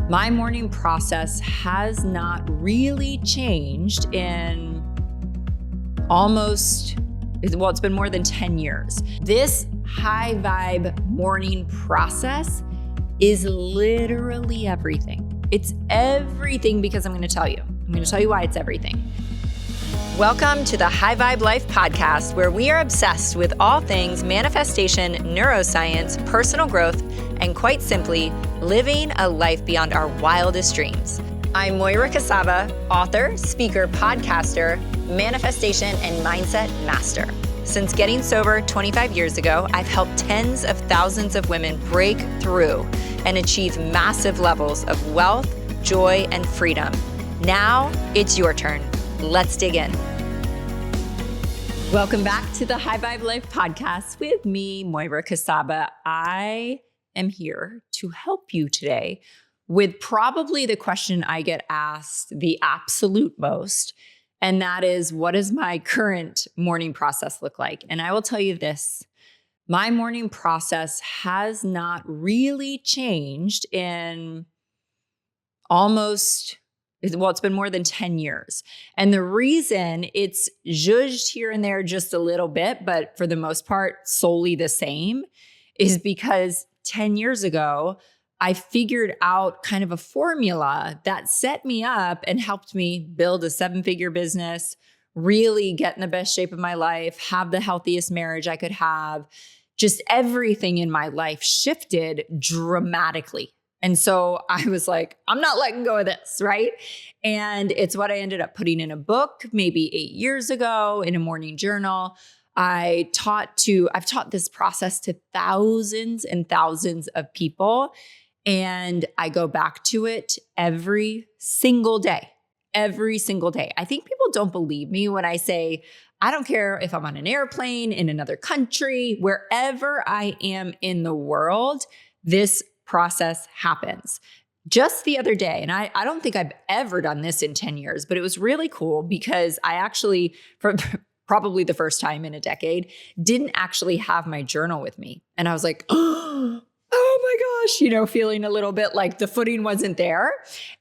My morning process has not really changed in it's been more than 10 years. This high vibe morning process is literally everything. It's everything because I'm going to tell you. I'm going to tell you why it's everything. Welcome to the High Vibe Life podcast, where we are obsessed with all things manifestation, neuroscience, personal growth, and quite simply, living a life beyond our wildest dreams. I'm Moira, author, speaker, podcaster, manifestation, and mindset master. Since getting sober 25 years ago, I've helped tens of thousands of women break through and achieve massive levels of wealth, joy, and freedom. Now it's your turn. Let's dig in. Welcome back to the High Vibe Life podcast with me, Moira. I am here to help you today with probably the question I get asked the absolute most, and that is, what does my current morning process look like? And I will tell you this, my morning process has not really changed in it's been more than 10 years. And the reason it's zhuzhed here and there just a little bit, but for the most part, solely the same, is because 10 years ago, I figured out kind of a formula that set me up and helped me build a 7-figure business, really get in the best shape of my life, have the healthiest marriage I could have. Just everything in my life shifted dramatically. And so I was like, I'm not letting go of this, right? And it's what I ended up putting in a book maybe 8 years ago in a morning journal. I've taught this process to thousands and thousands of people. And I go back to it every single day. Every single day. I think people don't believe me when I say, I don't care if I'm on an airplane, in another country, wherever I am in the world, this process happens. Just the other day, and I don't think I've ever done this in 10 years, but it was really cool because I actually, for probably the first time in a decade, didn't actually have my journal with me. And I was like, oh my gosh, feeling a little bit like the footing wasn't there.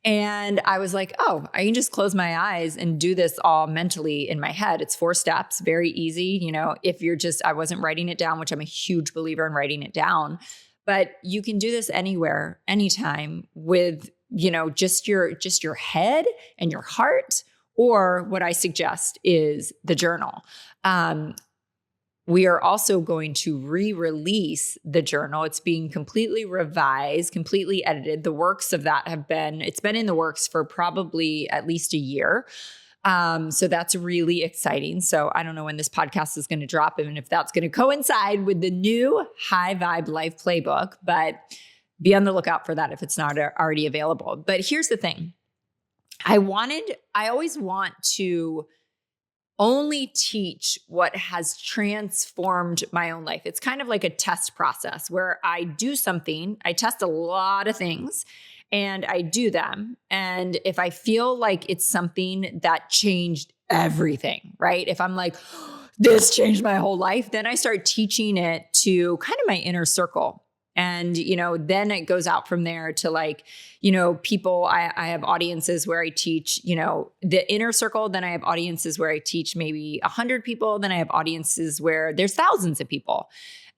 And I was like, oh, I can just close my eyes and do this all mentally in my head. It's 4 steps, very easy. I wasn't writing it down, which I'm a huge believer in writing it down. But you can do this anywhere, anytime with, just your head and your heart, or what I suggest is the journal. We are also going to re-release the journal. It's being completely revised, completely edited. The works of that it's been in the works for probably at least a year. So that's really exciting. So I don't know when this podcast is going to drop and if that's going to coincide with the new High Vibe Life Playbook, but be on the lookout for that if it's not already available. But here's the thing. I always want to only teach what has transformed my own life. It's kind of like a test process where I do something, I test a lot of things, and I do them. And if I feel like it's something that changed everything, right? If I'm like, this changed my whole life, then I start teaching it to kind of my inner circle. And, then it goes out from there to people, I have audiences where I teach, the inner circle. Then I have audiences where I teach maybe 100 people. Then I have audiences where there's thousands of people.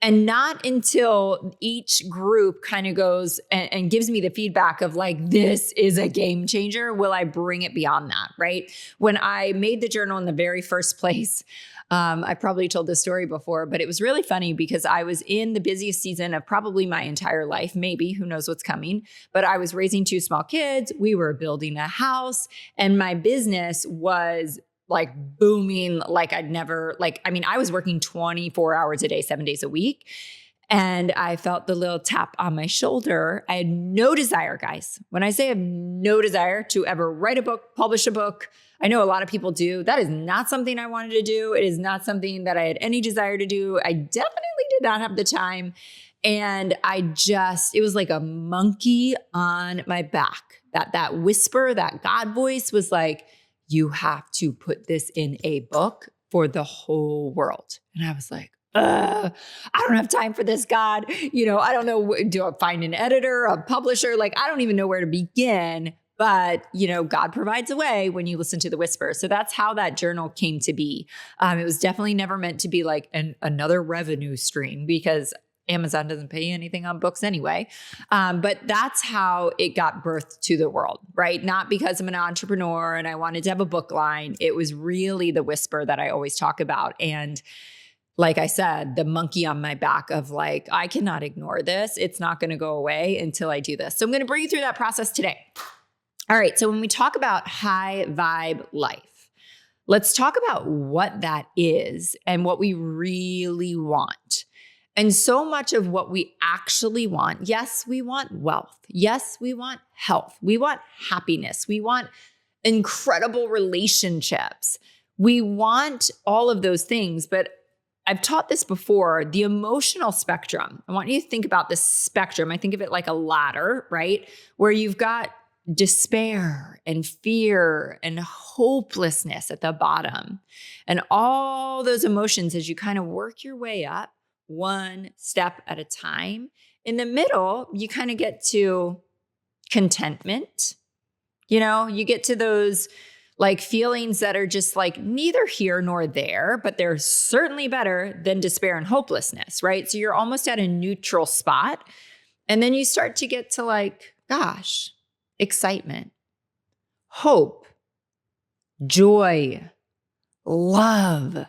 And not until each group kind of goes and gives me the feedback of like, this is a game changer, will I bring it beyond that, right? When I made the journal in the very first place, I probably told this story before, but it was really funny because I was in the busiest season of probably my entire life, maybe, who knows what's coming, but I was raising 2 small kids. We were building a house and my business was like booming like I was working 24 hours a day, 7 days a week. And I felt the little tap on my shoulder. I had no desire, guys. When I say I have no desire to ever write a book, publish a book, I know a lot of people do. That is not something I wanted to do. It is not something that I had any desire to do. I definitely did not have the time. And it was like a monkey on my back. That whisper, that God voice was like, you have to put this in a book for the whole world. And I was like, I don't have time for this, God. I don't know. Do I find an editor, a publisher? Like, I don't even know where to begin. But, God provides a way when you listen to the whisper. So that's how that journal came to be. It was definitely never meant to be like another revenue stream, because Amazon doesn't pay anything on books anyway. But that's how it got birthed to the world, right? Not because I'm an entrepreneur and I wanted to have a book line. It was really the whisper that I always talk about. And like I said, the monkey on my back of like, I cannot ignore this. It's not going to go away until I do this. So I'm going to bring you through that process today. All right. So when we talk about high vibe life, let's talk about what that is and what we really want. And so much of what we actually want, yes, we want wealth. Yes, we want health. We want happiness. We want incredible relationships. We want all of those things. But I've taught this before, the emotional spectrum. I want you to think about this spectrum. I think of it like a ladder, right? Where you've got despair and fear and hopelessness at the bottom. And all those emotions as you kind of work your way up one step at a time. In the middle, you kind of get to contentment. You get to those like feelings that are just like neither here nor there, but they're certainly better than despair and hopelessness, right? So you're almost at a neutral spot. And then you start to get to like, gosh, excitement, hope, joy, love,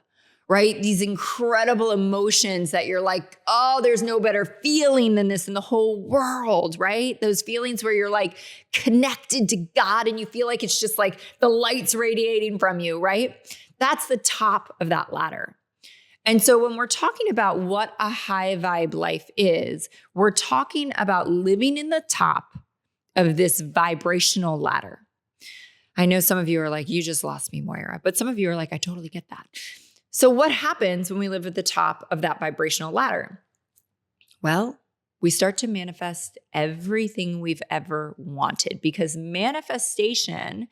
right? These incredible emotions that you're like, oh, there's no better feeling than this in the whole world, right? Those feelings where you're like connected to God and you feel like it's just like the light's radiating from you, right? That's the top of that ladder. And so when we're talking about what a high vibe life is, we're talking about living in the top of this vibrational ladder. I know some of you are like, you just lost me, Moira, but some of you are like, I totally get that. So what happens when we live at the top of that vibrational ladder? Well, we start to manifest everything we've ever wanted, because manifestation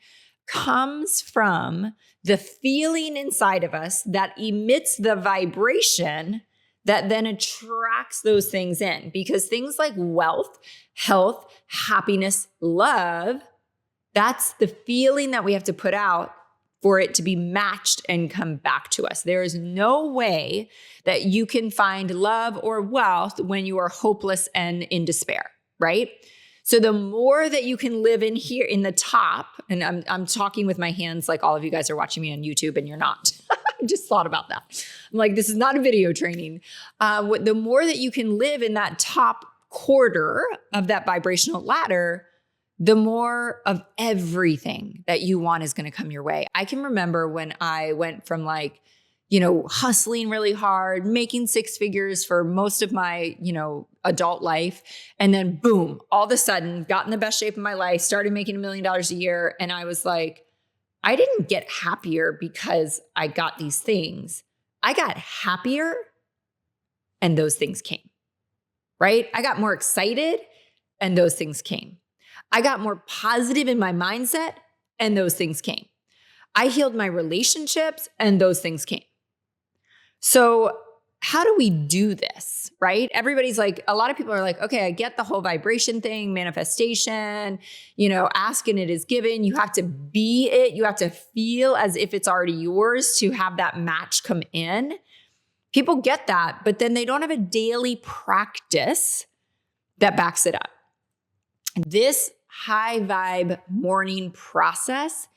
comes from the feeling inside of us that emits the vibration that then attracts those things in. Because things like wealth, health, happiness, love, that's the feeling that we have to put out for it to be matched and come back to us. There is no way that you can find love or wealth when you are hopeless and in despair, right? So the more that you can live in here in the top, and I'm talking with my hands like all of you guys are watching me on YouTube and you're not. I just thought about that. I'm like, this is not a video training. The more that you can live in that top quarter of that vibrational ladder, the more of everything that you want is going to come your way. I can remember when I went from like, hustling really hard, making six figures for most of my, adult life. And then boom, all of a sudden got in the best shape of my life, started making $1 million a year. And I was like, I didn't get happier because I got these things. I got happier and those things came, right? I got more excited and those things came. I got more positive in my mindset and those things came. I healed my relationships and those things came. So how do we do this, right? Everybody's like, a lot of people are like, okay, I get the whole vibration thing, manifestation, ask and it is given. You have to be it. You have to feel as if it's already yours to have that match come in. People get that, but then they don't have a daily practice that backs it up. This high vibe morning process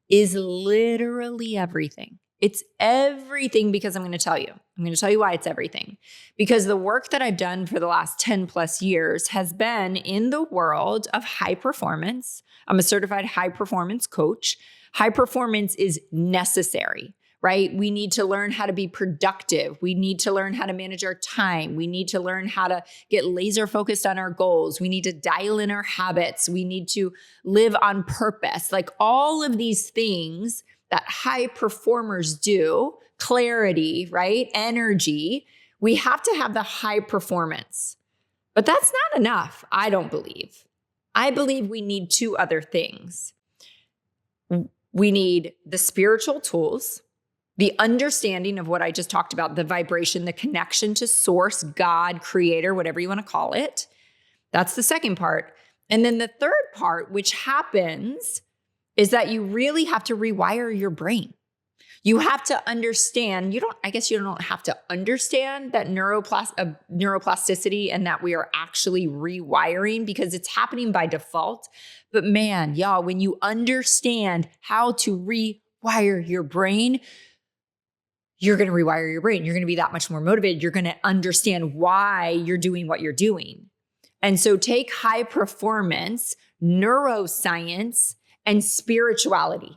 is literally everything. It's everything because I'm going to tell you. I'm going to tell you why it's everything. Because the work that I've done for the last 10 plus years has been in the world of high performance. I'm a certified high performance coach. High performance is necessary, right? We need to learn how to be productive. We need to learn how to manage our time. We need to learn how to get laser focused on our goals. We need to dial in our habits. We need to live on purpose. Like all of these things that high performers do, clarity, right? Energy. We have to have the high performance. But that's not enough, I don't believe. I believe we need two other things. We need the spiritual tools The understanding of what I just talked about, the vibration, the connection to source, God, creator, whatever you want to call it. That's the second part. And then the third part, which happens, is that you really have to rewire your brain. You have to understand, you don't have to understand that neuroplasticity and that we are actually rewiring because it's happening by default. But man, y'all, when you understand how to rewire your brain, you're going to rewire your brain. You're going to be that much more motivated. You're going to understand why you're doing what you're doing. And so take high performance, neuroscience, and spirituality.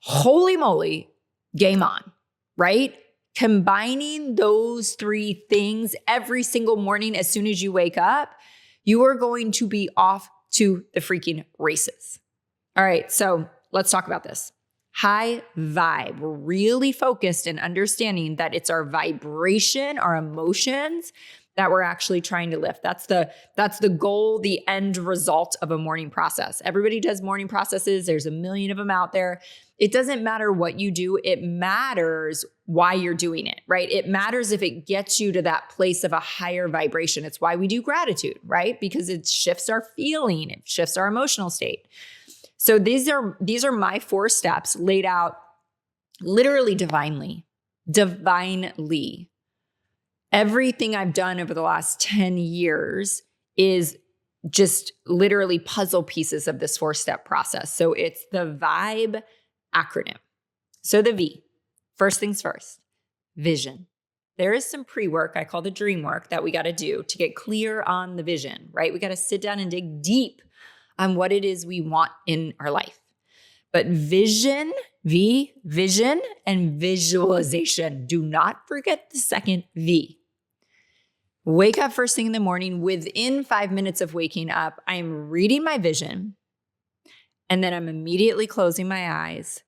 Holy moly, game on, right? Combining those three things every single morning as soon as you wake up, you are going to be off to the freaking races. All right, so let's talk about this. High vibe. We're really focused in understanding that it's our vibration, our emotions that we're actually trying to lift. That's the goal, the end result of a morning process. Everybody does morning processes. There's a million of them out there. It doesn't matter what you do. It matters why you're doing it, right? It matters if it gets you to that place of a higher vibration. It's why we do gratitude, right? Because it shifts our feeling. It shifts our emotional state. So these are my 4 steps laid out literally divinely. Everything I've done over the last 10 years is just literally puzzle pieces of this 4-step process. So it's the V.I.B.E acronym. So the V, first things first, vision. There is some pre-work, I call the dream work, that we got to do to get clear on the vision, right? We got to sit down and dig deep on what it is we want in our life. But vision, vision, and visualization. Do not forget the second V. Wake up first thing in the morning. Within 5 minutes of waking up, I'm reading my vision, and then I'm immediately closing my eyes,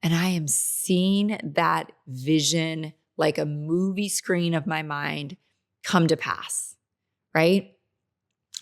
and I am seeing that vision like a movie screen of my mind come to pass, right?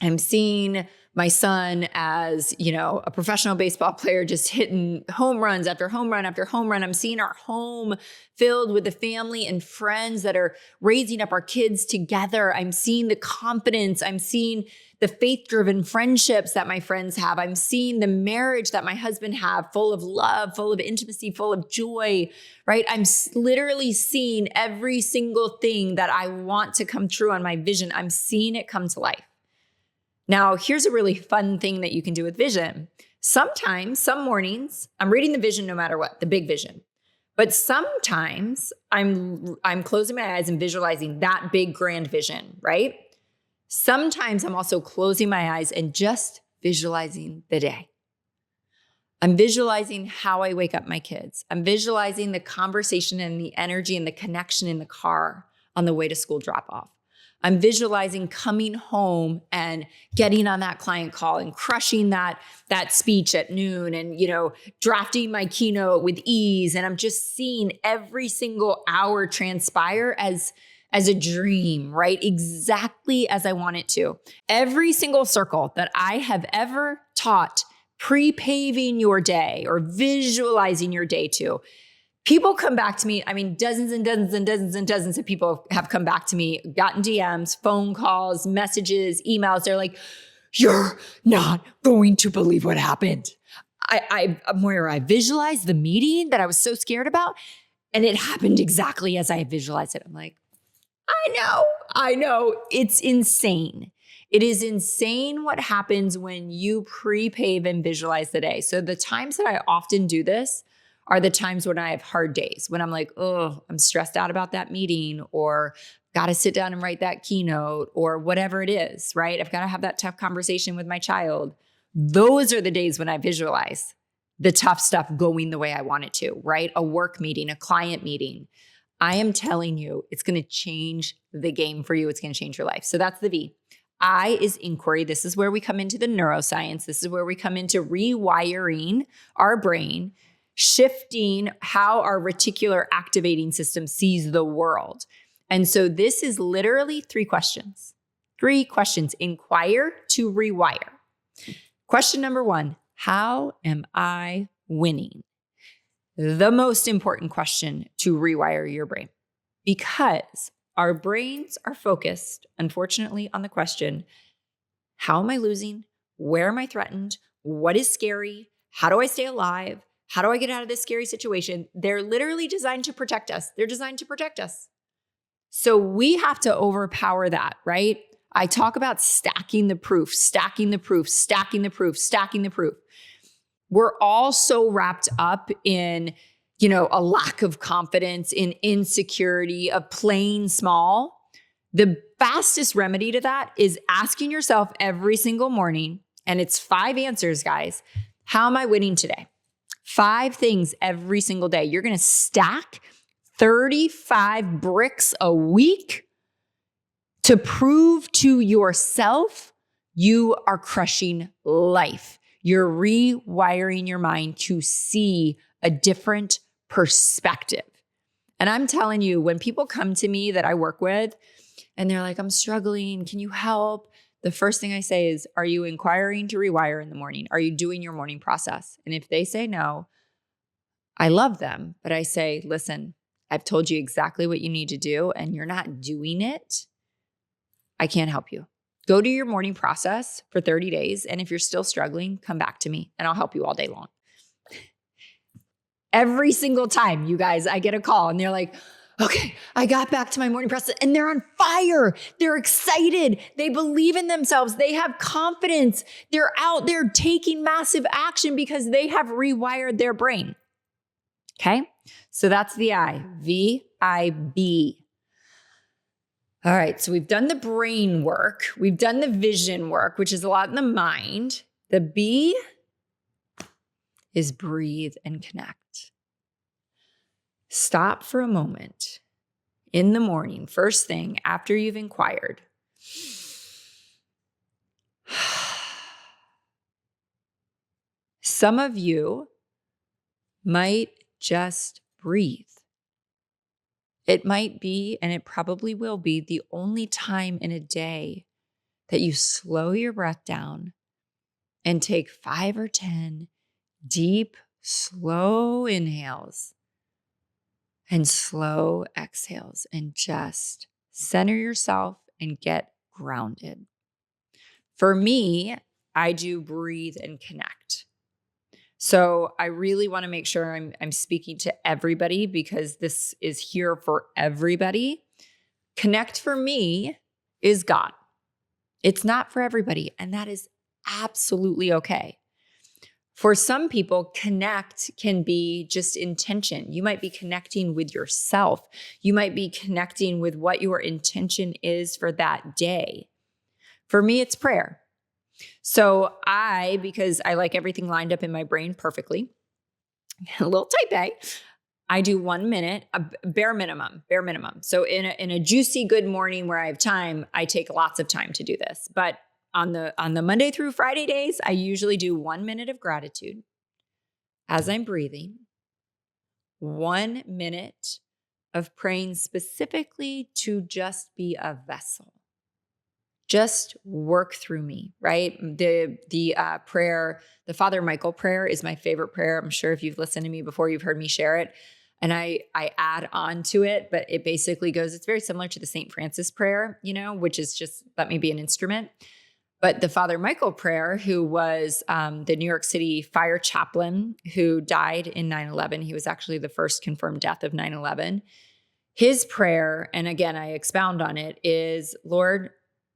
I'm seeing my son as, a professional baseball player just hitting home runs after home run after home run. I'm seeing our home filled with the family and friends that are raising up our kids together. I'm seeing the confidence. I'm seeing the faith-driven friendships that my friends have. I'm seeing the marriage that my husband have, full of love, full of intimacy, full of joy, right? I'm literally seeing every single thing that I want to come true on my vision. I'm seeing it come to life. Now, here's a really fun thing that you can do with vision. Sometimes, some mornings, I'm reading the vision no matter what, the big vision. But sometimes I'm closing my eyes and visualizing that big grand vision, right? Sometimes I'm also closing my eyes and just visualizing the day. I'm visualizing how I wake up my kids. I'm visualizing the conversation and the energy and the connection in the car on the way to school drop off. I'm visualizing coming home and getting on that client call and crushing that speech at noon and, drafting my keynote with ease. And I'm just seeing every single hour transpire as a dream, right? Exactly as I want it to. Every single circle that I have ever taught pre-paving your day or visualizing your day to, people come back to me. I mean, dozens and dozens and dozens and dozens of people have come back to me, gotten DMs, phone calls, messages, emails. They're like, you're not going to believe what happened. Moira, I visualized the meeting that I was so scared about, and it happened exactly as I visualized it. I'm like, I know. It's insane. It is insane what happens when you pre-pave and visualize the day. So the times that I often do this are the times when I have hard days, when I'm like, oh, I'm stressed out about that meeting, or got to sit down and write that keynote, or whatever it is, right? I've got to have that tough conversation with my child. Those are the days when I visualize the tough stuff going the way I want it to, right? A work meeting, a client meeting. I am telling you, it's going to change the game for you. It's going to change your life. So that's the V. I is inquiry. This is where we come into the neuroscience. This is where we come into rewiring our brain, shifting how our reticular activating system sees the world. And so this is literally 3 questions. 3 questions. Inquire to rewire. Question number 1, how am I winning? the most important question to rewire your brain, because our brains are focused, unfortunately, on the question, how am I losing? Where am I threatened? What is scary? How do I stay alive? How do I get out of this scary situation? They're literally designed to protect us. They're designed to protect us. So we have to overpower that, right? I talk about stacking the proof, stacking the proof, stacking the proof, stacking the proof. We're all so wrapped up in, a lack of confidence, in insecurity, of playing small. The fastest remedy to that is asking yourself every single morning, and it's 5 answers, guys. How am I winning today? 5 things every single day. You're going to stack 35 bricks a week to prove to yourself you are crushing life. You're rewiring your mind to see a different perspective. And I'm telling you, when people come to me that I work with and they're like, I'm struggling, can you help? The first thing I say is, are you inquiring to rewire in the morning? Are you doing your morning process? And if they say no, I love them, but I say, listen, I've told you exactly what you need to do and you're not doing it. I can't help you. Go do your morning process for 30 days. And if you're still struggling, come back to me and I'll help you all day long. Every single time, you guys, I get a call and they're like, okay, I got back to my morning process and they're on fire. They're excited. They believe in themselves. They have confidence. They're out there taking massive action because they have rewired their brain. Okay. So that's the I, V-I-B. All right. So we've done the brain work. We've done the vision work, which is a lot in the mind. The B is breathe and connect. Stop for a moment in the morning, first thing after you've inquired. Some of you might just breathe. It might be, and it probably will be, the only time in a day that you slow your breath down and take 5 or 10 deep, slow inhales and slow exhales and just center yourself and get grounded. For me, I do breathe and connect. So I really want to make sure I'm speaking to everybody because this is here for everybody. Connect for me is God. It's not for everybody, and that is absolutely okay. For some people, connect can be just intention. You might be connecting with yourself. You might be connecting with what your intention is for that day. For me, it's prayer. So because I like everything lined up in my brain perfectly, a little type A, I do 1 minute, a bare minimum. So in a juicy good morning where I have time, I take lots of time to do this. But on the Monday through Friday days, I usually do 1 minute of gratitude as I'm breathing, 1 minute of praying specifically to just be a vessel. Just work through me, right? The prayer, the Father Michael prayer is my favorite prayer. I'm sure if you've listened to me before, you've heard me share it. And I add on to it, but it basically goes, it's very similar to the St. Francis prayer, which is just let me be an instrument. But the Father Michael prayer, who was the New York City fire chaplain who died in 9/11, he was actually the first confirmed death of 9/11. His prayer, and again, I expound on it, is, Lord,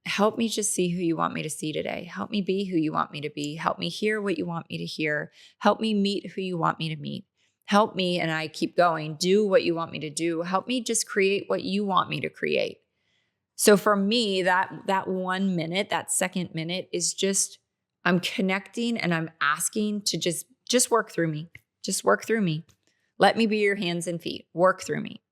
help me just see who you want me to see today. Help me be who you want me to be. Help me hear what you want me to hear. Help me meet who you want me to meet. Help me, and I keep going, do what you want me to do. Help me just create what you want me to create. So for me, that 1 minute, that second minute is just, I'm connecting and I'm asking to just work through me. Just work through me. Let me be your hands and feet. Work through me.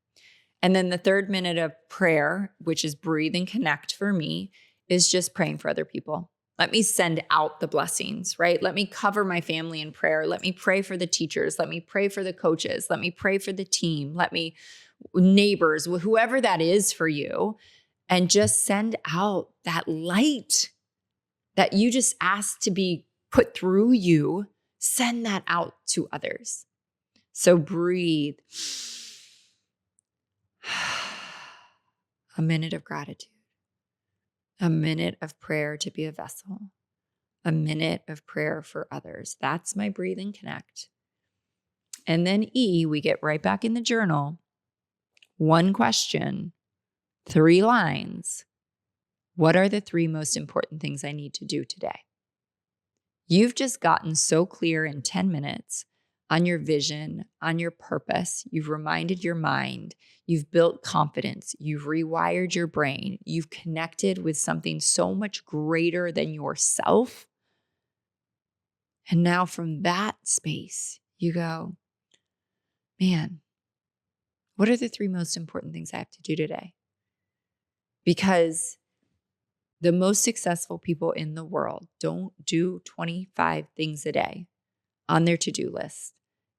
And then the 3rd minute of prayer, which is breathe and connect for me, is just praying for other people. Let me send out the blessings, right? Let me cover my family in prayer. Let me pray for the teachers. Let me pray for the coaches. Let me pray for the team. Neighbors, whoever that is for you, and just send out that light that you just asked to be put through you. Send that out to others. So breathe. A minute of gratitude. A minute of prayer to be a vessel. A minute of prayer for others. That's my breathe and connect. And then E, we get right back in the journal. One question, 3 lines. What are the 3 most important things I need to do today? You've just gotten so clear in 10 minutes on your vision, on your purpose. You've reminded your mind. You've built confidence. You've rewired your brain. You've connected with something so much greater than yourself. And now from that space, you go, man, what are the 3 most important things I have to do today? Because the most successful people in the world don't do 25 things a day on their to-do list.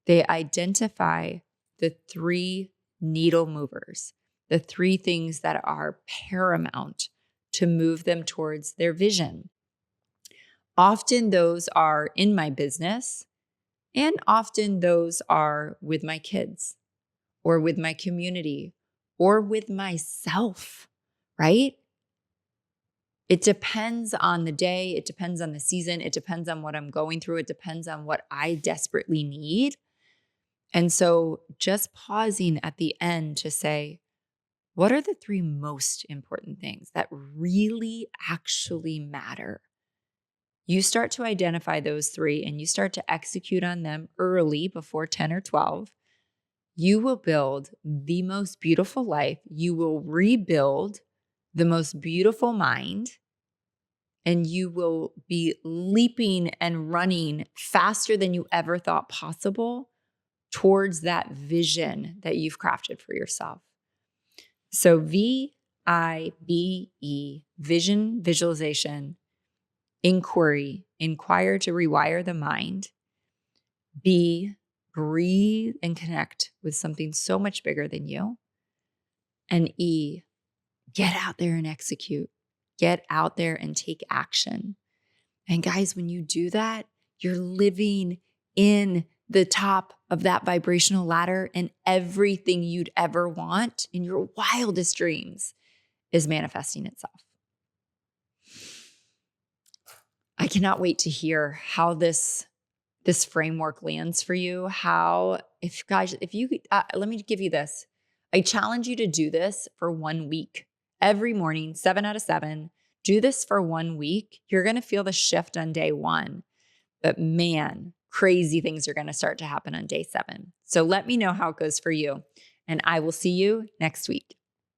They identify the 3 needle movers, the 3 things that are paramount to move them towards their vision. Often those are in my business, and often those are with my kids or with my community or with myself, right? It depends on the day. It depends on the season. It depends on what I'm going through. It depends on what I desperately need. And so just pausing at the end to say, what are the 3 most important things that really actually matter? You start to identify those 3 and you start to execute on them early before 10 or 12. You will build the most beautiful life. You will rebuild the most beautiful mind. And you will be leaping and running faster than you ever thought possible towards that vision that you've crafted for yourself. So V.I.B.E, vision, visualization, inquiry, inquire to rewire the mind. B, breathe and connect with something so much bigger than you. And E, get out there and execute. Get out there and take action. And guys, when you do that, you're living in the top of that vibrational ladder, and everything you'd ever want in your wildest dreams is manifesting itself. I cannot wait to hear how this framework lands for you. Let me give you this. I challenge you to do this for 1 week. Every morning, 7 out of 7. Do this for 1 week. You're going to feel the shift on day 1. But man, crazy things are going to start to happen on day 7. So let me know how it goes for you. And I will see you next week.